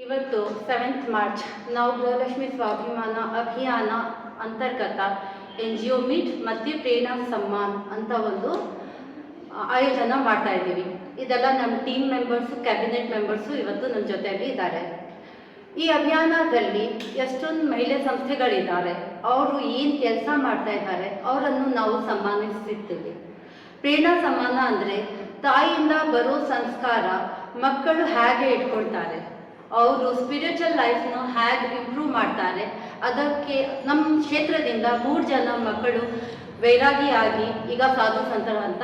ಇವತ್ತು 7th March ನಾವು ಗೃಹಲಕ್ಷ್ಮಿ ಸ್ವಾಭಿಮಾನ ಅಭಿಯಾನ ಅಂತರ್ಗತ NGO ಮೀಟ್ ಮತ್ತು ಪ್ರೇರಣಾ ಸಮ್ಮಾನ್ ಅಂತ ಒಂದು ಆಯೋಜನ ಮಾಡ್ತಾ ಇದ್ದೀವಿ. ಇದೆಲ್ಲ ನಮ್ಮ ಟೀಮ್ ಮೆಂಬರ್ಸು, ಕ್ಯಾಬಿನೆಟ್ ಮೆಂಬರ್ಸು ಇವತ್ತು ನನ್ನ ಜೊತೆಯಲ್ಲಿ ಇದ್ದಾರೆ. ಈ ಅಭಿಯಾನದಲ್ಲಿ ಎಷ್ಟೊಂದು ಮಹಿಳೆ ಸಂಸ್ಥೆಗಳಿದ್ದಾರೆ, ಅವರು ಏನು ಕೆಲಸ ಮಾಡ್ತಾ ಇದ್ದಾರೆ ಅವರನ್ನು ನಾವು ಸನ್ಮಾನಿಸ್ತಿರ್ತೀವಿ. ಪ್ರೇರಣಾ ಸಮ್ಮಾನ ಅಂದರೆ ತಾಯಿಯಿಂದ ಬರೋ ಸಂಸ್ಕಾರ ಮಕ್ಕಳು ಹೇಗೆ ಇಟ್ಕೊಳ್ತಾರೆ, ಅವರು ಸ್ಪಿರಿಚುವಲ್ ಲೈಫ್ನ ಹೇಗೆ ಇಂಪ್ರೂವ್ ಮಾಡ್ತಾರೆ. ಅದಕ್ಕೆ ನಮ್ಮ ಕ್ಷೇತ್ರದಿಂದ 3 ಜನ ಮಕ್ಕಳು ವೈರಾಗಿಯಾಗಿ ಈಗ ಸಾಧು ಸಂತರ ಅಂತ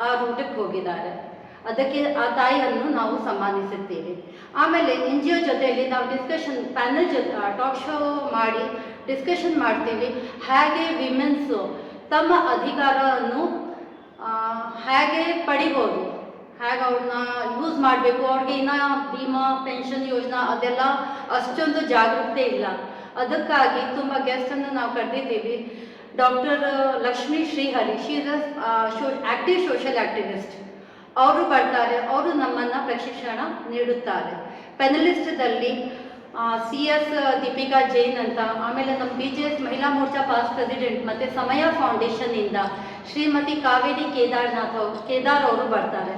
ಆ ರೂಟಕ್ಕೆ ಹೋಗಿದ್ದಾರೆ. ಅದಕ್ಕೆ ಆ ತಾಯಿಯನ್ನು ನಾವು ಸನ್ಮಾನಿಸುತ್ತೇವೆ. ಆಮೇಲೆ NGO ಜೊತೆಯಲ್ಲಿ ನಾವು ಡಿಸ್ಕಷನ್ ಪ್ಯಾನಲ್ ಟಾಕ್ ಶೋ ಮಾಡಿ ಡಿಸ್ಕಷನ್ ಮಾಡ್ತೀವಿ. ಹೇಗೆ ವಿಮೆನ್ಸು ತಮ್ಮ ಅಧಿಕಾರವನ್ನು ಹೇಗೆ ಪಡಿಬೋದು, ಹೇಗೆ ಅವ್ರನ್ನ ಯೂಸ್ ಮಾಡಬೇಕು. ಅವ್ರಿಗೆ ಇನ್ನೂ ಭೀಮಾ ಪೆನ್ಷನ್ ಯೋಜನಾ ಅದೆಲ್ಲ ಅಷ್ಟೊಂದು ಜಾಗೃತಿ ಇಲ್ಲ. ಅದಕ್ಕಾಗಿ ತುಂಬ ಗೆಸ್ಟನ್ನು ನಾವು ಕರೆದಿದ್ದೀವಿ. Doctor Lakshmi Srihari, she is active social activist. ಅವರು ಬರ್ತಾರೆ, ಅವರು ನಮ್ಮನ್ನು ಪ್ರಶಿಕ್ಷಣ ನೀಡುತ್ತಾರೆ. ಪೆನಲಿಸ್ಟ್ದಲ್ಲಿ CS ದೀಪಿಕಾ ಜೈನ್ ಅಂತ, ಆಮೇಲೆ ನಮ್ಮ BJS ಮಹಿಳಾ ಮೋರ್ಚಾ ಪಾಸ್ಟ್ ಪ್ರೆಸಿಡೆಂಟ್ ಮತ್ತು ಸಮಯ ಫೌಂಡೇಶನ್ನಿಂದ ಶ್ರೀಮತಿ ಕಾವೇರಿ ಕೇದಾರ್ ಅವರು ಬರ್ತಾರೆ.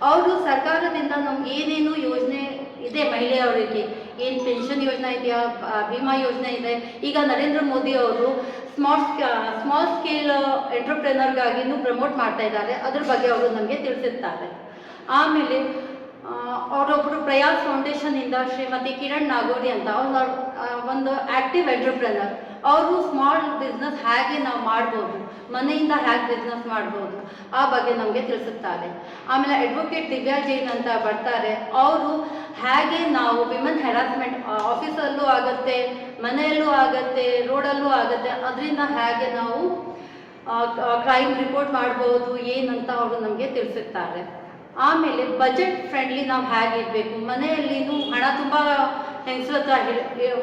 ಅವರು ಸರ್ಕಾರದಿಂದ ನಮ್ಗೆ ಏನೇನು ಯೋಜನೆ ಇದೆ ಮಹಿಳೆಯರಿಗೆ, ಏನು ಪೆನ್ಷನ್ ಯೋಜನೆ ಇದೆಯಾ, ಭೀಮಾ ಯೋಜನೆ ಇದೆ. ಈಗ ನರೇಂದ್ರ ಮೋದಿ ಅವರು ಸ್ಮಾಲ್ ಸ್ಕೇಲ್ ಎಂಟರ್ಪ್ರೆನರ್ಗಾಗಿನೂ ಪ್ರಮೋಟ್ ಮಾಡ್ತಾ ಇದ್ದಾರೆ. ಅದ್ರ ಬಗ್ಗೆ ಅವರು ನಮಗೆ ತಿಳಿಸುತ್ತಾರೆ. ಆಮೇಲೆ ಅವರೊಬ್ಬರು ಪ್ರಯಾಸ್ ಫೌಂಡೇಶನ್ನಿಂದ ಶ್ರೀಮತಿ ಕಿರಣ್ ನಾಗೋರಿ ಅಂತ, ಅವ್ರು ಒಂದು ಆ್ಯಕ್ಟಿವ್ ಎಂಟರ್ಪ್ರೆನರ್. ಅವರು ಸ್ಮಾಲ್ ಬಿಸ್ನೆಸ್ ಹೇಗೆ ನಾವು ಮಾಡ್ಬೋದು, ಮನೆಯಿಂದ ಹೇಗೆ ಬಿಸ್ನೆಸ್ ಮಾಡ್ಬೋದು ಆ ಬಗ್ಗೆ ನಮಗೆ ತಿಳಿಸುತ್ತಾರೆ. ಆಮೇಲೆ ಅಡ್ವೊಕೇಟ್ ದಿವ್ಯಾ ಜೈನ್ ಅಂತ ಬರ್ತಾರೆ. ಅವರು ಹೇಗೆ ನಾವು ವಿಮೆನ್ ಹೆರಾಸ್ಮೆಂಟ್ ಆಫೀಸಲ್ಲೂ ಆಗುತ್ತೆ, ಮನೆಯಲ್ಲೂ ಆಗುತ್ತೆ, ರೋಡಲ್ಲೂ ಆಗುತ್ತೆ, ಅದರಿಂದ ಹೇಗೆ ನಾವು ಕ್ರೈಮ್ ರಿಪೋರ್ಟ್ ಮಾಡ್ಬೋದು ಏನಂತ ಅವರು ನಮಗೆ ತಿಳಿಸುತ್ತಾರೆ. ಆಮೇಲೆ ಬಜೆಟ್ ಫ್ರೆಂಡ್ಲಿ ನಾವು ಹೇಗಿರಬೇಕು, ಮನೆಯಲ್ಲಿನೂ ಹಣ ತುಂಬ ಹೆಂಗಸರ ಹತ್ರ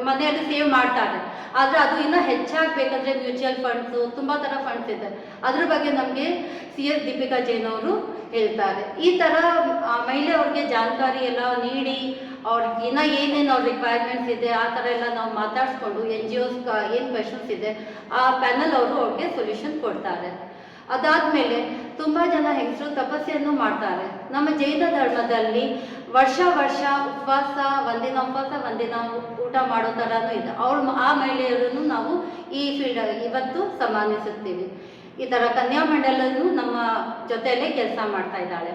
ಮನೆಯಲ್ಲಿ ಸೇವ್ ಮಾಡ್ತಾರೆ. ಆದರೆ ಅದು ಇನ್ನೂ ಹೆಚ್ಚಾಗಬೇಕಂದ್ರೆ ಮ್ಯೂಚುವಲ್ ಫಂಡ್ಸು, ತುಂಬ ಥರ ಫಂಡ್ಸ್ ಇದೆ. ಅದ್ರ ಬಗ್ಗೆ ನಮಗೆ CS ದೀಪಿಕಾ ಜೈನ್ ಅವರು ಹೇಳ್ತಾರೆ. ಈ ಥರ ಮಹಿಳೆಯವ್ರಿಗೆ ಜಾಣಕಾರಿ ಎಲ್ಲ ನೀಡಿ ಅವ್ರಿಗೆ ಇನ್ನೂ ಏನೇನು ಅವ್ರ ರಿಕ್ವೈರ್ಮೆಂಟ್ಸ್ ಇದೆ ಆ ಥರ ಎಲ್ಲ ನಾವು ಮಾತಾಡಿಸ್ಕೊಂಡು NGOs ಏನು ಕ್ವೆಶನ್ಸ್ ಇದೆ ಆ ಪ್ಯಾನಲ್ ಅವರು ಅವ್ರಿಗೆ ಸೊಲ್ಯೂಷನ್ ಕೊಡ್ತಾರೆ. ಅದಾದಮೇಲೆ ತುಂಬ ಜನ ಹೆಂಗಸರು ತಪಸ್ಸೆಯನ್ನು ಮಾಡ್ತಾರೆ. ನಮ್ಮ ಜೈನ ಧರ್ಮದಲ್ಲಿ ವರ್ಷ ಉಪವಾಸ ಒಂದಿನ ಊಟ ಮಾಡೋ ಥರನೂ ಇದೆ. ಆ ಮಹಿಳೆಯರನ್ನು ನಾವು ಈ ಫೀಲ್ಡ್ ಇವತ್ತು ಸನ್ಮಾನಿಸುತ್ತೀವಿ. ಈ ಥರ ಕನ್ಯಾಮಂಡಲನು ನಮ್ಮ ಜೊತೆಯಲ್ಲೇ ಕೆಲಸ ಮಾಡ್ತಾ ಇದ್ದಾಳೆ.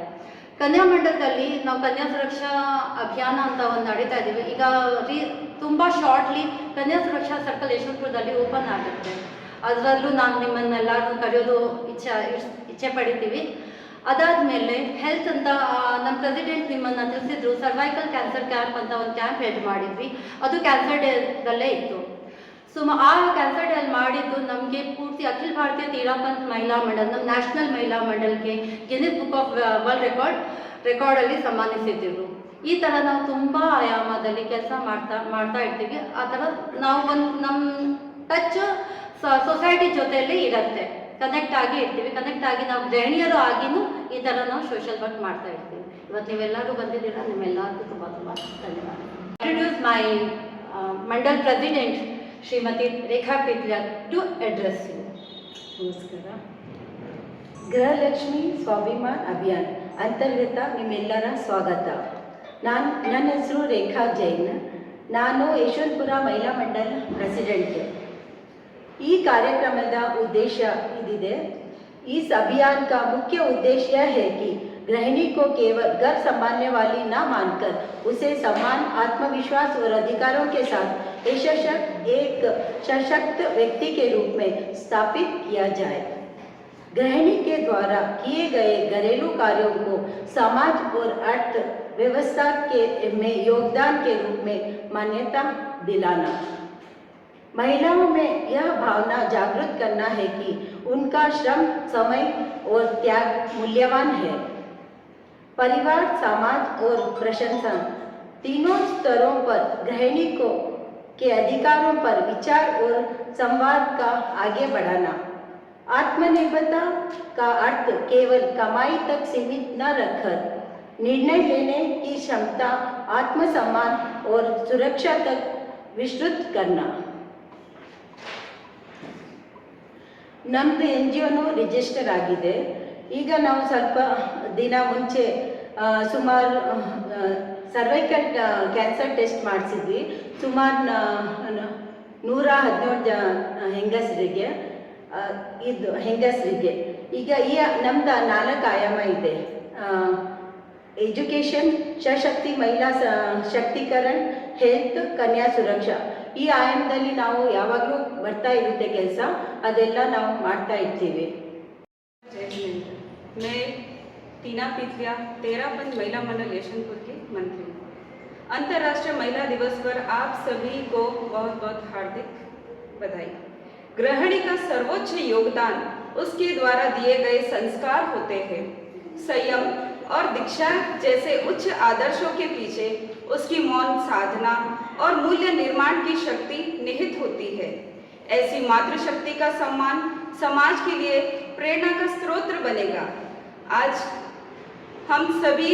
ಕನ್ಯಾಮಂಡಲದಲ್ಲಿ ನಾವು ಕನ್ಯಾ ಸುರಕ್ಷಾ ಅಭಿಯಾನ ಅಂತ ಒಂದು ನಡೀತಾ ಇದ್ದೀವಿ. ಈಗ ತುಂಬ ಶಾರ್ಟ್ಲಿ ಕನ್ಯಾ ಸುರಕ್ಷಾ ಸರ್ಕಲ್ ಯಶವಂತಪುರದಲ್ಲಿ ಓಪನ್ ಆಗುತ್ತೆ. ಅದರಲ್ಲೂ ನಾನು ನಿಮ್ಮನ್ನೆಲ್ಲರೂ ಕರೆಯೋದು ಇಚ್ಛೆ ಪಡಿತೀವಿ. ಅದಾದಮೇಲೆ ಹೆಲ್ತ್ ಅಂತ ನಮ್ಮ ಪ್ರೆಸಿಡೆಂಟ್ ನಿಮ್ಮನ್ನು ತಿಳಿಸಿದ್ರು, ಸರ್ವೈಕಲ್ ಕ್ಯಾನ್ಸರ್ ಕ್ಯಾಂಪ್ ಅಂತ ಒಂದು ಕ್ಯಾಂಪ್ ಹೆಡ್ ಮಾಡಿದ್ವಿ. ಅದು ಕ್ಯಾನ್ಸರ್ ಡೇದಲ್ಲೇ ಇತ್ತು. ಆ ಕ್ಯಾನ್ಸರ್ ಡೇ ಅಲ್ಲಿ ಮಾಡಿದ್ದು ನಮಗೆ ಪೂರ್ತಿ ಅಖಿಲ ಭಾರತೀಯ ತೀರಾಪಂಥ್ ಮಹಿಳಾ ಮಂಡಲ್, ನಮ್ಮ ನ್ಯಾಷನಲ್ ಮಹಿಳಾ ಮಂಡಲ್ಗೆ ಗಿನ್ನಿಸ್ ಬುಕ್ ಆಫ್ ವರ್ಲ್ಡ್ ರೆಕಾರ್ಡಲ್ಲಿ ಸನ್ಮಾನಿಸಿದ್ರು. ಈ ಥರ ನಾವು ತುಂಬ ಆಯಾಮದಲ್ಲಿ ಕೆಲಸ ಮಾಡ್ತಾ ಇರ್ತೀವಿ. ಆ ಥರ ನಾವು ನಮ್ಮ ಟಚ್ ಸೊಸೈಟಿ ಜೊತೆಯಲ್ಲಿ ಇರುತ್ತೆ, ಕನೆಕ್ಟ್ ಆಗಿ ಇರ್ತೀವಿ. ಕನೆಕ್ಟ್ ಆಗಿ ನಾವು ಗೃಹಿಣಿಯರು ಆಗಿನೂ ಈ ಥರ ನಾವು ಸೋಷಿಯಲ್ ವರ್ಕ್ ಮಾಡ್ತಾ ಇರ್ತೀವಿ. ಇವತ್ತು ನೀವೆಲ್ಲರೂ ಬಂದಿದ್ದೀರಾ, ನಿಮ್ಮೆಲ್ಲರಿಗೂ ತುಂಬ ಧನ್ಯವಾದ. Introduce my mandal president Shrimati Rekha Pitlar to address you. ನಮಸ್ಕಾರ. ಗೃಹಲಕ್ಷ್ಮಿ ಸ್ವಾಭಿಮಾನ್ ಅಭಿಯಾನ ಅಂತರ್ಗತ ನಿಮ್ಮೆಲ್ಲರ ಸ್ವಾಗತ. ನನ್ನ ಹೆಸರು ರೇಖಾ ಜೈನ್. ನಾನು ಯಶವಂತಪುರ ಮಹಿಳಾ ಮಂಡಲ್ ಪ್ರೆಸಿಡೆಂಟ್. ಈ कार्यक्रमದ उद्देश्य इदिदे, इस अभियान का मुख्य उद्देश्य है कि गृहिणी को केवल घर संभालने वाली न मानकर उसे समान आत्मविश्वास और अधिकारों के साथ एक सशक्त व्यक्ति के रूप में स्थापित किया जाए. गृहिणी के द्वारा किए गए घरेलू कार्यों को समाज और अर्थव्यवस्था में योगदान के रूप में मान्यता दिलाना. महिलाओं में यह भावना जागृत करना है कि उनका श्रम, समय और त्याग मूल्यवान है. परिवार, समाज और प्रशासन तीनों स्तरों पर गृहिणी के अधिकारों पर विचार और संवाद का आगे बढ़ाना. आत्मनिर्भरता का अर्थ केवल कमाई तक सीमित न रखकर निर्णय लेने की क्षमता, आत्मसम्मान और सुरक्षा तक विस्तृत करना। ನಮ್ಮದು ಎನ್ ಜಿ ಒನು ರಿಜಿಸ್ಟರ್ ಆಗಿದೆ. ಈಗ ನಾವು ಸ್ವಲ್ಪ ದಿನ ಮುಂಚೆ ಸುಮಾರು ಸರ್ವೈಕಲ್ ಕ್ಯಾನ್ಸರ್ ಟೆಸ್ಟ್ ಮಾಡಿಸಿದ್ವಿ. ಸುಮಾರು 117 ಹೆಂಗಸರಿಗೆ ಈಗ ನಮ್ದು 4 ಆಯಾಮ ಇದೆ. ಎಜುಕೇಷನ್, ಸಶಕ್ತಿ, ಮಹಿಳಾ ಶಕ್ತೀಕರಣ, ಹೆಲ್ತ್, ಕನ್ಯಾ ಸುರಕ್ಷಾ. ಈ ಆಯಾಮದಲ್ಲಿ ನಾವು ಯಾವಾಗಲೂ ಬರ್ತಾ ಇರುತ್ತೆ ಕೆಲಸ, ಅದೆಲ್ಲ ನಾವು ಮಾಡ್ತಾ ಇರ್ತೀವಿ. मैं टीना पिथलिया 13 महिला मंडल यशवंतपुर की मंत्री हूँ। अंतर्राष्ट्रीय महिला दिवस पर आप सभी को बहुत बहुत हार्दिक बधाई। गृहिणी का सर्वोच्च योगदान उसके द्वारा दिए गए संस्कार होते हैं। संयम और दीक्षा जैसे उच्च आदर्शों के पीछे उसकी मौन साधना और मूल्य निर्माण की शक्ति निहित होती है। ऐसी मातृशक्ति का सम्मान समाज के लिए प्रेरणा का स्रोत बनेगा। आज हम सभी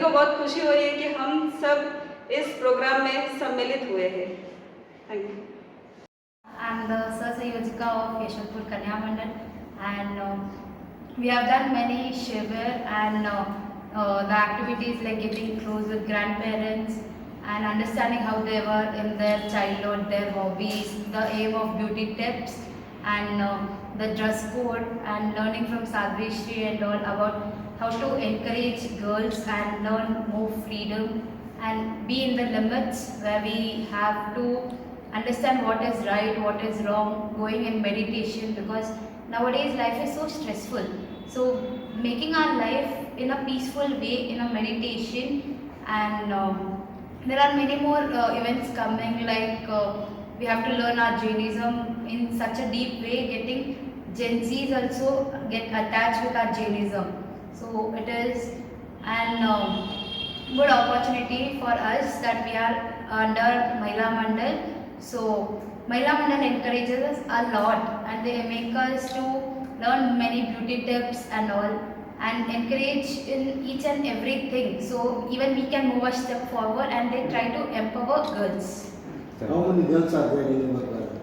को बहुत खुशी हो रही है कि हम सब इस प्रोग्राम में सम्मिलित हुए हैं। Thank you. I am the Sasayojika of Yeshwanthpur Kanya Mandal, and we have done many shivir and the activities like getting close with grandparents and understanding how they were in their childhood, their hobbies, the aim of beauty tips and the dress code, and learning from Sadhvi Shri and all about how to encourage girls and learn more freedom and be in the limits where we have to understand what is right, what is wrong, going in meditation, because nowadays life is so stressful. So making our life in a peaceful way, in a meditation, and there are many more events coming, like we have to learn our Jainism in such a deep way, getting Gen Zs also get attached with our Jainism. So it is an good opportunity for us that we are under Mahila Mandal. So Mahila Mandal encourages us a lot, and they make us to learn many beauty tips and all, and encourage in each and everything. So even we can move a step forward, and they try to empower girls. How many girls are there in your group?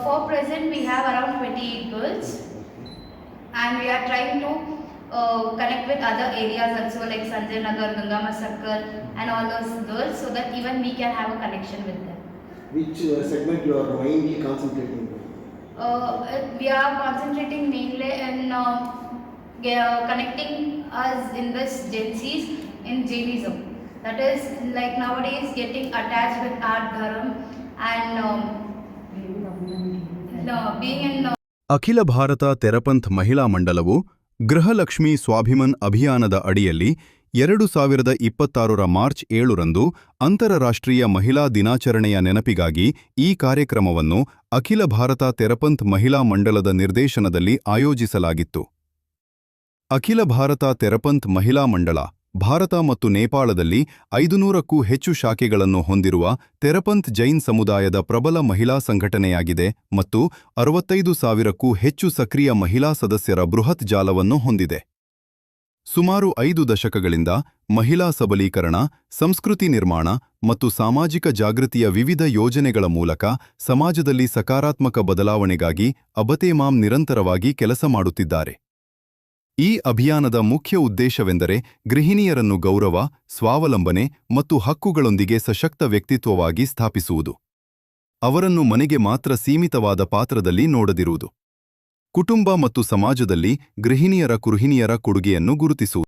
For present we have around 28 girls, and we are trying to connect with other areas also, like Sanjay Nagar, Gangama Circle, and all those girls, so that even we can have a connection with them. Which segment you are mainly concentrating on? We are concentrating mainly in connecting us in this Gen Zs in Jainism. That is like nowadays getting attached with our dharam and being in ಅಖಿಲ ಭಾರತ ತೆರಪಂಥ್ ಮಹಿಳಾ ಮಂಡಲವು ಗೃಹಲಕ್ಷ್ಮಿ ಸ್ವಾಭಿಮನ್ ಅಭಿಯಾನದ ಅಡಿಯಲ್ಲಿ 2026 March 7ರಂದು ಅಂತಾರಾಷ್ಟ್ರೀಯ ಮಹಿಳಾ ದಿನಾಚರಣೆಯ ನೆನಪಿಗಾಗಿ ಈ ಕಾರ್ಯಕ್ರಮವನ್ನು ಅಖಿಲ ಭಾರತ ತೆರಪಂಥ್ ಮಹಿಳಾ ಮಂಡಲದ ನಿರ್ದೇಶನದಲ್ಲಿ ಆಯೋಜಿಸಲಾಗಿತ್ತು. ಅಖಿಲ ಭಾರತ ತೆರಪಂಥ್ ಮಹಿಳಾ ಮಂಡಳ ಭಾರತ ಮತ್ತು ನೇಪಾಳದಲ್ಲಿ 500ಕ್ಕೂ ಹೆಚ್ಚು ಶಾಖೆಗಳನ್ನು ಹೊಂದಿರುವ ತೆರಪಂಥ್ ಜೈನ್ ಸಮುದಾಯದ ಪ್ರಬಲ ಮಹಿಳಾ ಸಂಘಟನೆಯಾಗಿದೆ ಮತ್ತು 65,000ಕ್ಕೂ ಹೆಚ್ಚು ಸಕ್ರಿಯ ಮಹಿಳಾ ಸದಸ್ಯರ ಬೃಹತ್ ಜಾಲವನ್ನು ಹೊಂದಿದೆ. ಸುಮಾರು 5 ದಶಕಗಳಿಂದ ಮಹಿಳಾ ಸಬಲೀಕರಣ, ಸಂಸ್ಕೃತಿ ನಿರ್ಮಾಣ ಮತ್ತು ಸಾಮಾಜಿಕ ಜಾಗೃತಿಯ ವಿವಿಧ ಯೋಜನೆಗಳ ಮೂಲಕ ಸಮಾಜದಲ್ಲಿ ಸಕಾರಾತ್ಮಕ ಬದಲಾವಣೆಗಾಗಿ ಅಬತೇಮಾಮ್ ನಿರಂತರವಾಗಿ ಕೆಲಸ ಮಾಡುತ್ತಿದ್ದಾರೆ. ಈ ಅಭಿಯಾನದ ಮುಖ್ಯ ಉದ್ದೇಶವೆಂದರೆ ಗೃಹಿಣಿಯರನ್ನು ಗೌರವ, ಸ್ವಾವಲಂಬನೆ ಮತ್ತು ಹಕ್ಕುಗಳೊಂದಿಗೆ ಸಶಕ್ತ ವ್ಯಕ್ತಿತ್ವವಾಗಿ ಸ್ಥಾಪಿಸುವುದು. ಅವರನ್ನು ಮನೆಗೆ ಮಾತ್ರ ಸೀಮಿತವಾದ ಪಾತ್ರದಲ್ಲಿ ನೋಡದಿರುವುದು. ಕುಟುಂಬ ಮತ್ತು ಸಮಾಜದಲ್ಲಿ ಗೃಹಿಣಿಯರ ಕೊಡುಗೆಯನ್ನು ಗುರುತಿಸುವುದು.